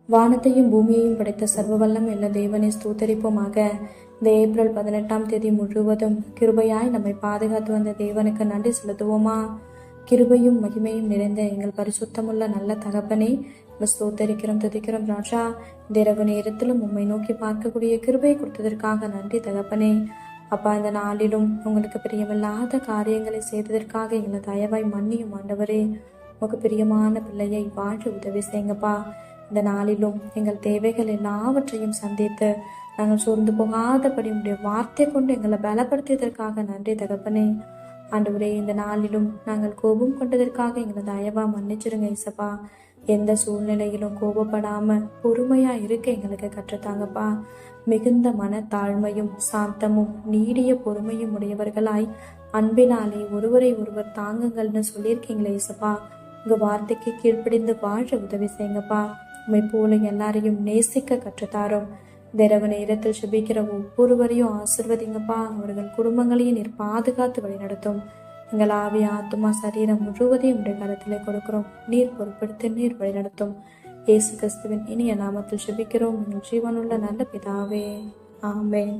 வானத்தையும் பூமியையும் படைத்த சர்வவல்லம் எல்லா தேவனை ஸ்தோத்தரிப்போமாக. இந்த ஏப்ரல் 18ஆம் தேதி முழுவதும் கிருபையாய் நம்மை பாதுகாத்து வந்த தேவனுக்கு நன்றி செலுத்துவோமா? கிருபையும் மகிமையும் நிறைந்த எங்கள் பரிசுத்தமுள்ள நல்ல தகப்பனே, ஸ்தோத்தரிக்கிறோம், துதிக்கிறோம் ராஜா. இந்த இரவு நேரத்திலும் உம்மை நோக்கி பார்க்கக்கூடிய கிருபையை கொடுத்ததற்காக நன்றி தகப்பனே. அப்பா, இந்த நாளிலும் உங்களுக்கு பிரியமில்லாத காரியங்களை செய்ததற்காக எங்களை தயவாய் மன்னியும் ஆண்டவரே. உங்களுக்கு பிரியமான பிள்ளையை வாழ உதவி செய்யுங்கப்பா. இந்த நாளிலும் எங்கள் தேவைகள் எல்லாவற்றையும் சந்தித்து நாங்கள் சோர்ந்து போகாதபடி உடைய வார்த்தை கொண்டு எங்களை பலப்படுத்தியதற்காக நன்றி தகப்பனே. ஆண்டவரே, இந்த நாளிலும் நாங்கள் கோபம் கொண்டதற்காக எங்களை தயவா மன்னிச்சிருங்க இசப்பா. எந்த சூழ்நிலையிலும் கோபப்படாம பொறுமையா இருக்க எங்களுக்கு கற்றுத்தாங்கப்பா. மிகுந்த மன தாழ்மையும் சாந்தமும் நீடிய பொறுமையும் உடையவர்களாய் அன்பினாலே ஒருவரை ஒருவர் தாங்குங்கள்னு சொல்லியிருக்கீங்களே இசப்பா. உங்க வார்த்தைக்கு கீழ்ப்படிந்து வாழ உதவி செய்யுங்கப்பா. உண்மை போல எல்லாரையும் நேசிக்க கற்றுத்தாரும். இரவு நேரத்தில் சுபிக்கிற ஒவ்வொருவரையும் ஆசிர்வதிங்கப்பா. அவர்கள் குடும்பங்களையும் நீர் பாதுகாத்து வழிநடத்தும். எங்கள் ஆவி, ஆத்துமா, சரீரம் முழுவதையும் உடைய கருத்திலே கொடுக்கிறோம். நீர் பொறுப்படுத்தி நீர் வழிநடத்தும். இயேசு கிறிஸ்துவின் இனிய நாமத்தில் சுபிக்கிறோம், எங்கள் ஜீவனுள்ள நல்ல பிதாவே, ஆமென்.